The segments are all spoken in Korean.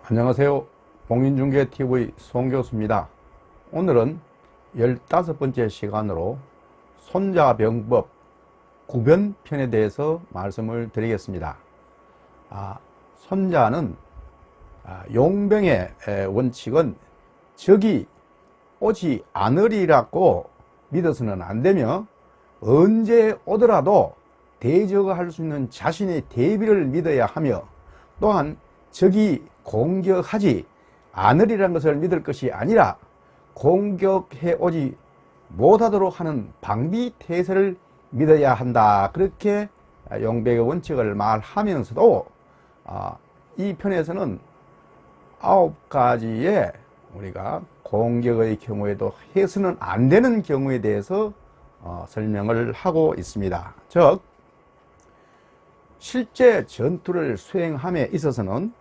안녕하세요. 공인중개TV 송교수입니다. 오늘은 15번째 시간으로 손자병법 구변편에 대해서 말씀을 드리겠습니다. 손자는 용병의 원칙은 적이 오지 않으리라고 믿어서는 안 되며, 언제 오더라도 대적할 수 있는 자신의 대비를 믿어야 하며, 또한 적이 공격하지 않으리라는 것을 믿을 것이 아니라 공격해 오지 못하도록 하는 방비 태세를 믿어야 한다. 그렇게 용병의 원칙을 말하면서도 이 편에서는 9가지의 우리가 공격의 경우에도 해서는 안 되는 경우에 대해서 설명을 하고 있습니다. 즉, 실제 전투를 수행함에 있어서는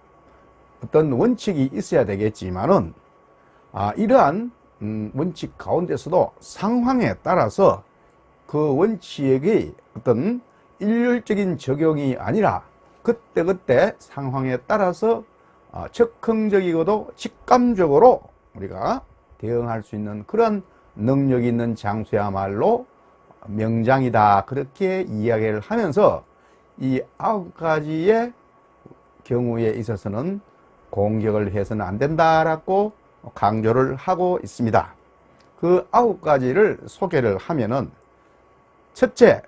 어떤 원칙이 있어야 되겠지만은, 이러한 원칙 가운데서도 상황에 따라서 그 원칙의 어떤 일률적인 적용이 아니라 그때그때 상황에 따라서 즉흥적이고도 직감적으로 우리가 대응할 수 있는 그런 능력이 있는 장소야말로 명장이다. 그렇게 이야기를 하면서 이 9가지의 경우에 있어서는 공격을 해서는 안 된다라고 강조를 하고 있습니다. 그 9가지를 소개를 하면은, 첫째,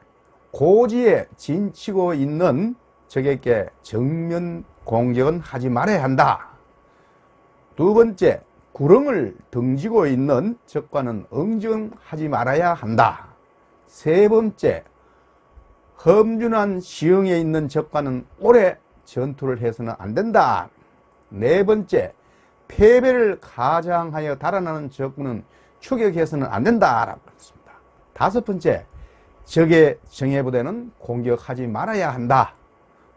고지에 진치고 있는 적에게 정면 공격은 하지 말아야 한다. 두 번째, 구렁을 등지고 있는 적과는 응징하지 말아야 한다. 세 번째, 험준한 시흥에 있는 적과는 오래 전투를 해서는 안 된다. 네 번째, 패배를 가장하여 달아나는 적군은 추격해서는 안 된다라고 했습니다. 다섯 번째, 적의 정예부대는 공격하지 말아야 한다.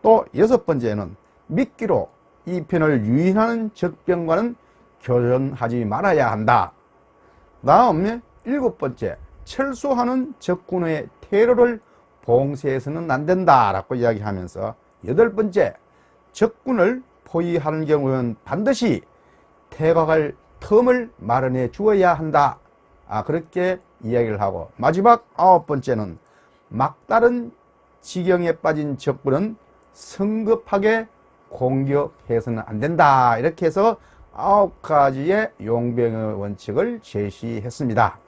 또 여섯 번째는 미끼로 이 편을 유인하는 적병과는 교전하지 말아야 한다. 다음에 일곱 번째, 철수하는 적군의 테러를 봉쇄해서는 안 된다라고 이야기하면서, 여덟 번째, 적군을 포위하는 경우는 반드시 퇴각할 틈을 마련해 주어야 한다. 그렇게 이야기를 하고, 마지막 9번째는 막다른 지경에 빠진 적군은 성급하게 공격해서는 안 된다. 이렇게 해서 9가지의 용병의 원칙을 제시했습니다.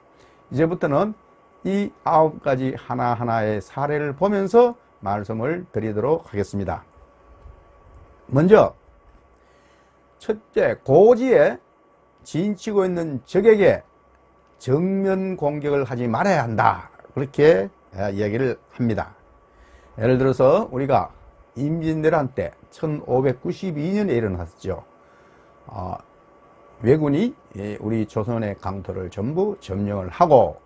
이제부터는 이 9가지 하나하나의 사례를 보면서 말씀을 드리도록 하겠습니다. 먼저 첫째, 고지에 진치고 있는 적에게 정면 공격을 하지 말아야 한다. 그렇게 이야기를 합니다. 예를 들어서 우리가 임진왜란 때 1592년에 일어났죠. 왜군이 우리 조선의 강토를 전부 점령을 하고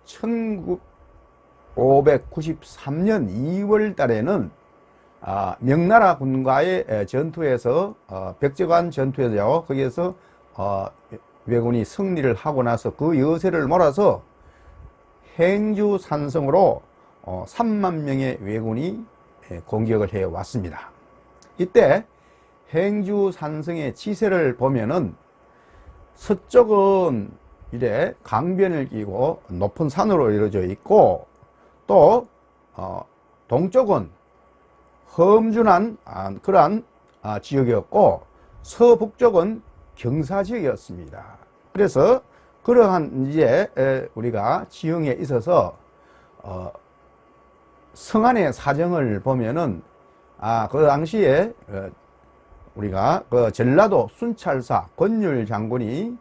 1593년 2월 달에는 명나라 군과의 전투에서 백제관 전투에서 거기에서 왜군이 승리를 하고 나서 그 여세를 몰아서 행주 산성으로 3만 명의 왜군이 공격을 해 왔습니다. 이때 행주 산성의 지세를 보면은 서쪽은 이래 강변을 끼고 높은 산으로 이루어져 있고, 또 동쪽은 험준한 그러한 지역이었고, 서북쪽은 경사 지역이었습니다. 그래서 그러한 이제 우리가 지형에 있어서 성안의 사정을 보면은 그 당시에 우리가 그 전라도 순찰사 권율 장군이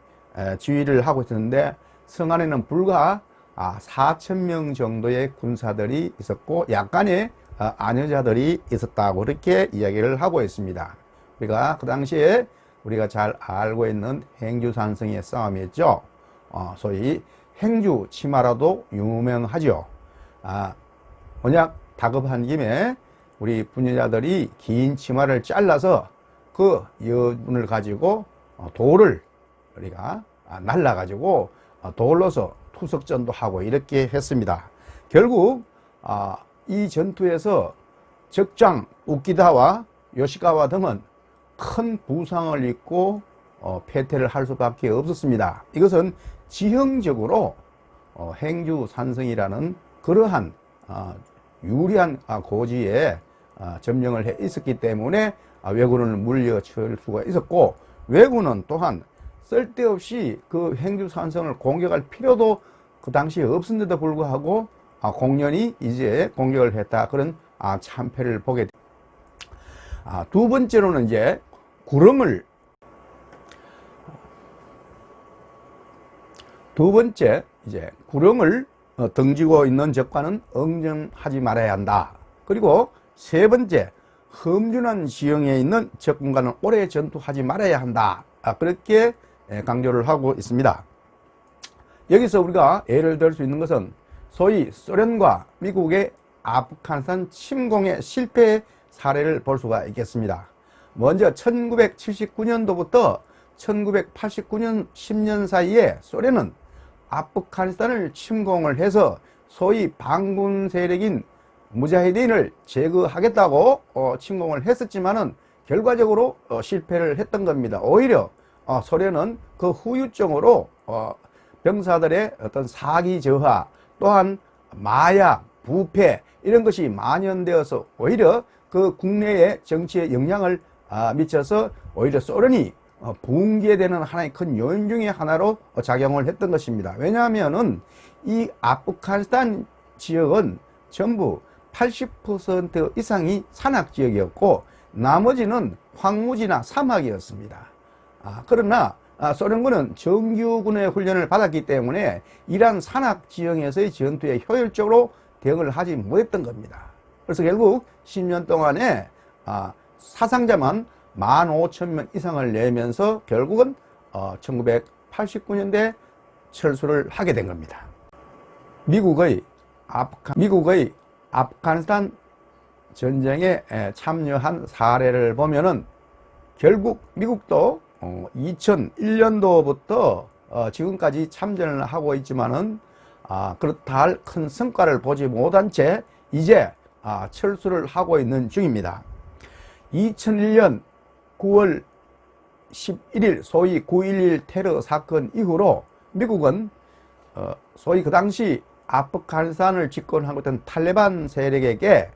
지휘를 하고 있었는데, 성안에는 불과 4,000명 정도의 군사들이 있었고 약간의 안여자들이 있었다고 그렇게 이야기를 하고 있습니다. 우리가 그 당시에 우리가 잘 알고 있는 행주산성의 싸움이었죠. 소위 행주 치마라도 유명하죠. 만약 다급한 김에 우리 부녀자들이 긴 치마를 잘라서 그 여분을 가지고 돌을 우리가 날라가지고 돌로서 투석전도 하고 이렇게 했습니다. 결국 이 전투에서 적장 우키다와 요시가와 등은 큰 부상을 입고 패퇴를 할 수밖에 없었습니다. 이것은 지형적으로 행주산성이라는 그러한 유리한 고지에 점령을 해 있었기 때문에 왜군을 물려칠 수가 있었고, 왜군은 또한 쓸데없이 그 행주산성을 공격할 필요도 그 당시에 없었는데도 불구하고 공연히 이제 공격을 했다, 그런 참패를 보게 됩니다. 두 번째로는 이제 구릉을, 두 번째 이제 구릉을 등지고 있는 적과는 응정하지 말아야 한다. 그리고 세 번째, 험준한 지형에 있는 적군과는 오래 전투하지 말아야 한다. 그렇게 강조를 하고 있습니다. 여기서 우리가 예를 들 수 있는 것은 소위 소련과 미국의 아프가니스탄 침공의 실패 사례를 볼 수가 있겠습니다. 먼저 1979년도부터 1989년 10년 사이에 소련은 아프가니스탄을 침공을 해서 소위 반군 세력인 무자히딘을 제거하겠다고 침공을 했었지만은 결과적으로 실패를 했던 겁니다. 오히려 소련은 그 후유증으로 병사들의 어떤 사기 저하, 또한 마약, 부패 이런 것이 만연되어서 오히려 그 국내의 정치에 영향을 미쳐서 오히려 소련이 붕괴되는 하나의 큰 요인 중에 하나로 작용을 했던 것입니다. 왜냐하면은 이 아프가니스탄 지역은 전부 80% 이상이 산악지역이었고 나머지는 황무지나 사막이었습니다. 그러나 소련군은 정규군의 훈련을 받았기 때문에 이러한 산악지형에서의 전투에 효율적으로 대응을 하지 못했던 겁니다. 그래서 결국 10년 동안에 사상자만 15,000명 이상을 내면서 결국은 1989년대 철수를 하게 된 겁니다. 미국의 아프가니스탄 전쟁에 참여한 사례를 보면은 결국 미국도 2001년도부터 지금까지 참전을 하고 있지만은 그렇다 할 큰 성과를 보지 못한 채 이제 철수를 하고 있는 중입니다. 2001년 9월 11일 소위 9.11 테러 사건 이후로 미국은 소위 그 당시 아프가니스탄을 집권하고 있던 탈레반 세력에게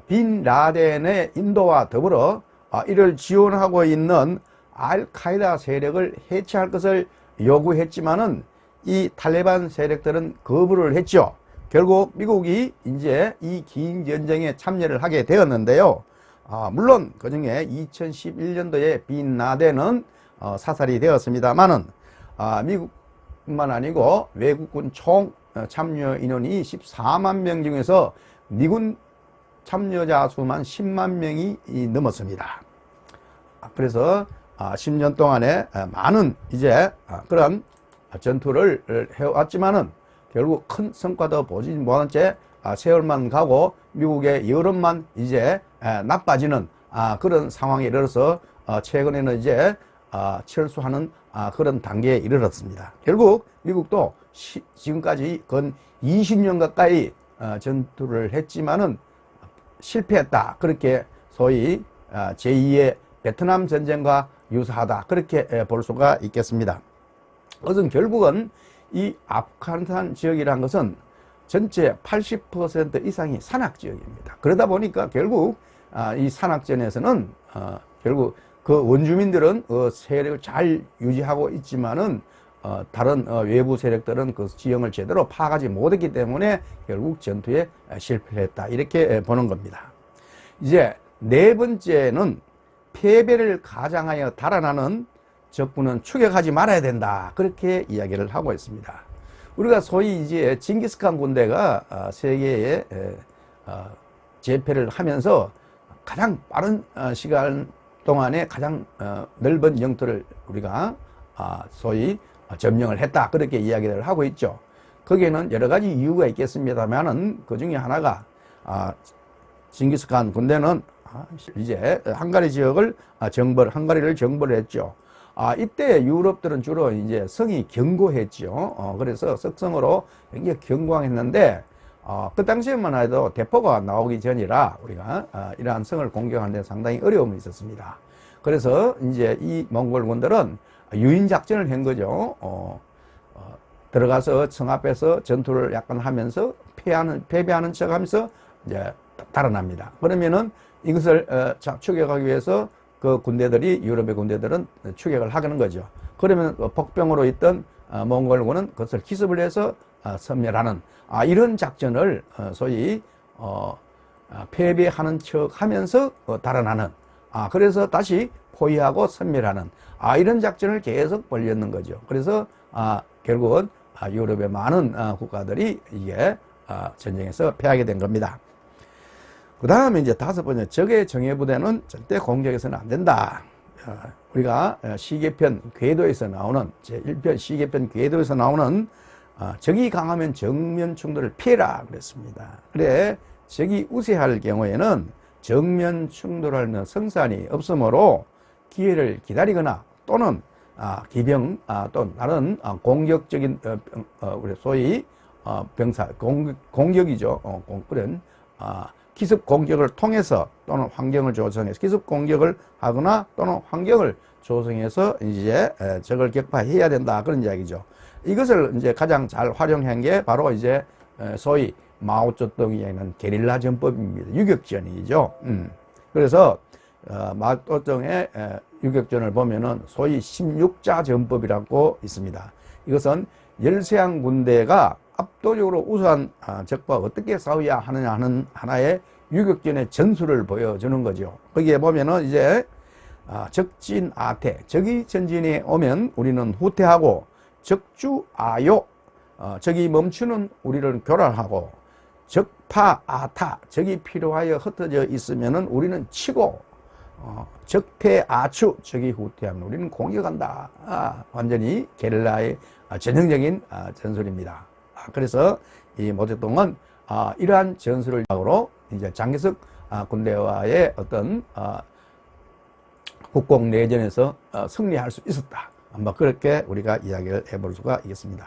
빈 라덴의 인도와 더불어 이를 지원하고 있는 알카이다 세력을 해체할 것을 요구했지만은 이 탈레반 세력들은 거부를 했죠. 결국 미국이 이제 이 긴 전쟁에 참여를 하게 되었는데요. 물론 그 중에 2011년도에 빈 라덴은 사살이 되었습니다만은 미국뿐만 아니고 외국군 총 참여 인원이 14만 명 중에서 미군 참여자 수만 10만 명이 넘었습니다. 그래서 10년 동안에 많은 이제 그런 전투를 해왔지만은 결국 큰 성과도 보지 못한 채 세월만 가고 미국의 여론만 이제 나빠지는 그런 상황에 이르러서 최근에는 이제 철수하는 그런 단계에 이르렀습니다. 결국 미국도 지금까지 건 20년 가까이 전투를 했지만은 실패했다. 그렇게 소위 제2의 베트남 전쟁과 유사하다. 그렇게 볼 수가 있겠습니다. 그것은 결국은 이 아프가니스탄 지역이라는 것은 전체 80% 이상이 산악지역입니다. 그러다 보니까 결국 이 산악전에서는 결국 그 원주민들은 세력을 잘 유지하고 있지만은 다른 외부 세력들은 그 지형을 제대로 파악하지 못했기 때문에 결국 전투에 실패했다. 이렇게 보는 겁니다. 이제 네 번째는 패배를 가장하여 달아나는 적군은 추격하지 말아야 된다. 그렇게 이야기를 하고 있습니다. 우리가 소위 이제 징기스칸 군대가 세계에 제패를 하면서 가장 빠른 시간 동안에 가장 넓은 영토를 우리가 소위 점령을 했다. 그렇게 이야기를 하고 있죠. 거기에는 여러 가지 이유가 있겠습니다만은 그 중에 하나가 징기스칸 군대는 이제 헝가리 지역을 헝가리를 정벌을 했죠. 이때 유럽들은 주로 이제 성이 견고했죠. 그래서 석성으로 굉장히 견고했는데 그 당시에만 해도 대포가 나오기 전이라 우리가 이러한 성을 공격하는 데 상당히 어려움이 있었습니다. 그래서 이제 이 몽골군들은 유인 작전을 한 거죠. 들어가서 성 앞에서 전투를 약간 하면서 패배하는 척 하면서 이제 달아납니다. 그러면은 이것을 추격하기 위해서 그 군대들이, 유럽의 군대들은 추격을 하는 거죠. 그러면 복병으로 있던 몽골군은 그것을 기습을 해서 섬멸하는 이런 작전을 소위 패배하는 척 하면서 달아나는, 그래서 다시 포위하고 섬멸하는 이런 작전을 계속 벌였는 거죠. 그래서 결국은 유럽의 많은 국가들이 이게 전쟁에서 패하게 된 겁니다. 그 다음에 이제 다섯 번째, 적의 정예부대는 절대 공격해서는 안 된다. 우리가 시계편 궤도에서 나오는, 제1편 시계편 궤도에서 나오는 적이 강하면 정면 충돌을 피해라 그랬습니다. 그래, 적이 우세할 경우에는 정면 충돌할 수 있는 성산이 없으므로 기회를 기다리거나 또는 기병 또 다른 공격적인 우리 소위 병사 공격이죠. 그런 기습 공격을 통해서 또는 환경을 조성해서 기습 공격을 하거나 또는 환경을 조성해서 이제 적을 격파해야 된다, 그런 이야기죠. 이것을 이제 가장 잘 활용한 게 바로 이제 소위 마오쩌둥이 얘기하는 게릴라 전법입니다. 유격전이죠. 그래서 마오쩌둥의 유격전을 보면은 소위 16자 전법이라고 있습니다. 이것은 열세한 군대가 압도적으로 우수한 적과 어떻게 싸워야 하느냐 하는 하나의 유격전의 전술을 보여주는 거죠. 거기에 보면은 이제 적진아태, 적이 전진에 오면 우리는 후퇴하고, 적주아요, 적이 멈추는 우리를 교란하고, 적파아타, 적이 필요하여 흩어져 있으면은 우리는 치고, 적패아추, 적이 후퇴하면 우리는 공격한다. 완전히 게릴라의 전형적인 전술입니다. 그래서 이 모택동은 이러한 전술을 으로 이제 장개석 군대와의 어떤 국공 내전에서 승리할 수 있었다. 뭐 그렇게 우리가 이야기를 해볼 수가 있겠습니다.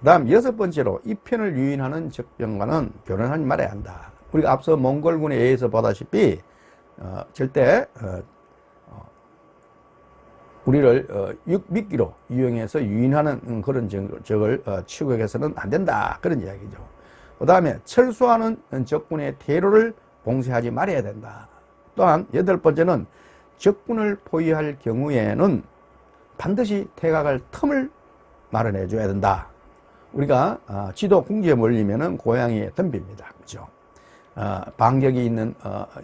그 다음 여섯 번째로, 이 편을 유인하는 적병과는 교란하지 말아야 한다. 우리가 앞서 몽골군에 의해서 보다시피 절대 우리를 미끼로 이용해서 유인하는 그런 적을 추격해서는 안 된다, 그런 이야기죠. 그 다음에 철수하는 적군의 퇴로를 봉쇄하지 말아야 된다. 또한 여덟 번째는 적군을 포위할 경우에는 반드시 퇴각할 틈을 마련해 줘야 된다. 우리가 지도 궁지에 몰리면은 고양이에 덤빕니다. 그죠? 반격이 있는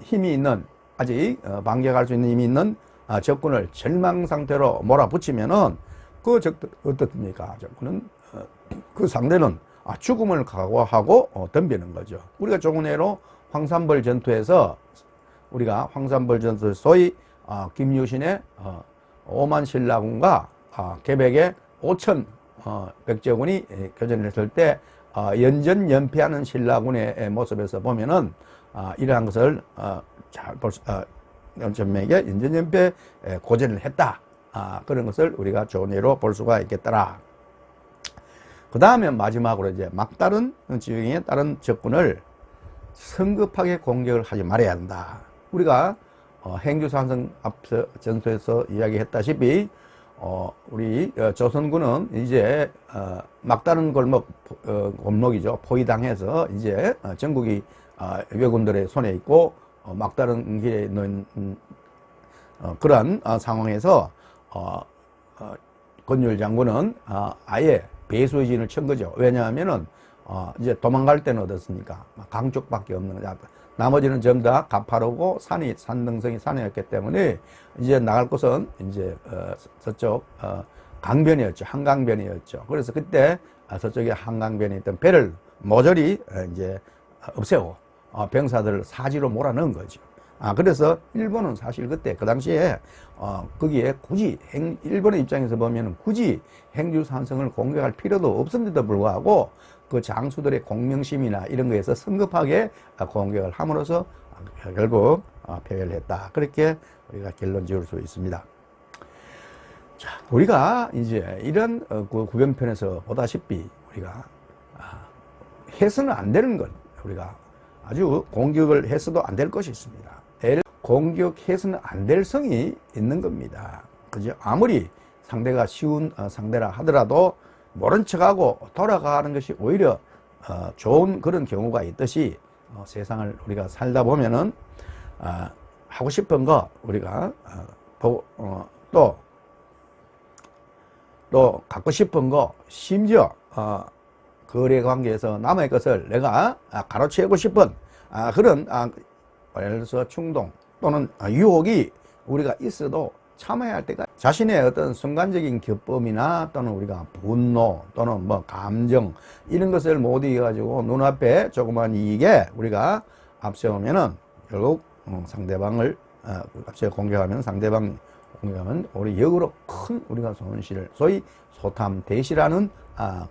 힘이 있는, 아직 반격할 수 있는 힘이 있는 적군을 절망 상태로 몰아붙이면은 그 적들 어떻습니까? 적군은 그 상대는 죽음을 각오하고 덤비는 거죠. 우리가 조금 전에 황산벌 전투에서 우리가 황산벌 전투 소위 김유신의 5만 신라군과 계백의 5천 백제군이 교전을 했을 때 연전연패하는 신라군의 모습에서 보면은 이러한 것을 잘 볼 수, 전맥에 연전연패 고전을 했다. 그런 것을 우리가 좋은 예로 볼 수가 있겠더라. 그 다음에 마지막으로 이제 막다른 지형에 따른 적군을 성급하게 공격을 하지 말아야 한다. 우리가 행주산성 앞서 전투에서 이야기했다시피 우리 조선군은 이제 막다른 골목이죠. 포위당해서 이제 전국이 왜군들의 손에 있고 막다른 길에 있는 그러한 상황에서 권율 장군은 아예 배수진을 친 거죠. 왜냐하면은 이제 도망갈 때는 어떻습니까? 강 쪽밖에 없는 거죠. 나머지는 전부 다 가파르고 산등성이 산이었기 때문에 이제 나갈 곳은 이제 서쪽 강변이었죠. 한강변이었죠. 그래서 그때 서쪽에 한강변에 있던 배를 모조리 이제 없애고 병사들을 사지로 몰아넣은 거죠. 그래서 일본은 사실 그때 그 당시에 거기에 굳이 일본의 입장에서 보면 굳이 행주산성을 공격할 필요도 없음에도 불구하고 그 장수들의 공명심이나 이런 거에서 성급하게 공격을 함으로써 결국 패배를 했다. 그렇게 우리가 결론 지을 수 있습니다. 자, 우리가 이제 이런 그 구병편에서 보다시피 우리가 해서는 안 되는 것, 우리가 아주 공격을 해서도 안 될 것이 있습니다. 공격해서는 안 될 성이 있는 겁니다. 그죠? 아무리 상대가 쉬운 상대라 하더라도 모른 척하고 돌아가는 것이 오히려 좋은 그런 경우가 있듯이 세상을 우리가 살다 보면은 하고 싶은 거 우리가 또 갖고 싶은 거, 심지어 거래 관계에서 남의 것을 내가 가로채고 싶은 그런 예를 들어서 충동 또는 유혹이 우리가 있어도 참아야 할 때가, 자신의 어떤 순간적인 기쁨이나 또는 우리가 분노 또는 뭐 감정 이런 것을 못 이겨가지고 눈앞에 조그만 이익에 우리가 앞세우면은 결국 상대방을 앞서 공격하면 상대방 공격하면 우리 역으로 큰 우리가 손실을, 소위 소탐대시라는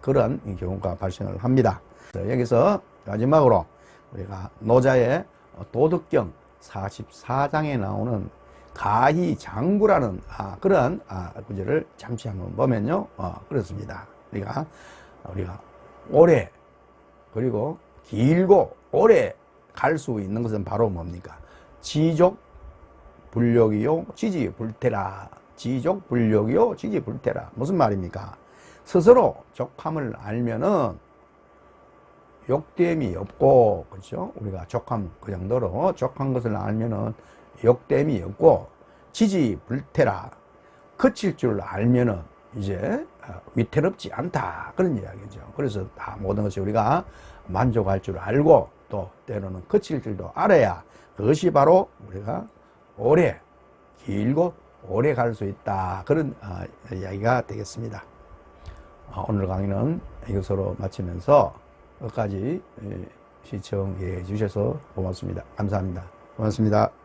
그런 경우가 발생을 합니다. 여기서 마지막으로 우리가 노자의 도덕경 44장에 나오는 가희장구라는 그런 구절을 잠시 한번 보면요, 그렇습니다. 우리가 오래 그리고 길고 오래 갈 수 있는 것은 바로 뭡니까? 지족 불력이요 지지불태라. 지족 불력이요 지지불태라. 무슨 말입니까? 스스로 족함을 알면은 욕됨이 없고, 그렇죠? 우리가 족함, 그 정도로 족한 것을 알면은 욕됨이 없고, 지지불태라. 그칠 줄 알면은 이제 위태롭지 않다. 그런 이야기죠. 그래서 다 모든 것이 우리가 만족할 줄 알고 또 때로는 그칠 줄도 알아야 그것이 바로 우리가 오래, 길고 오래 갈 수 있다. 그런 이야기가 되겠습니다. 오늘 강의는 이것으로 마치면서 끝까지 시청해 주셔서 고맙습니다. 감사합니다. 고맙습니다.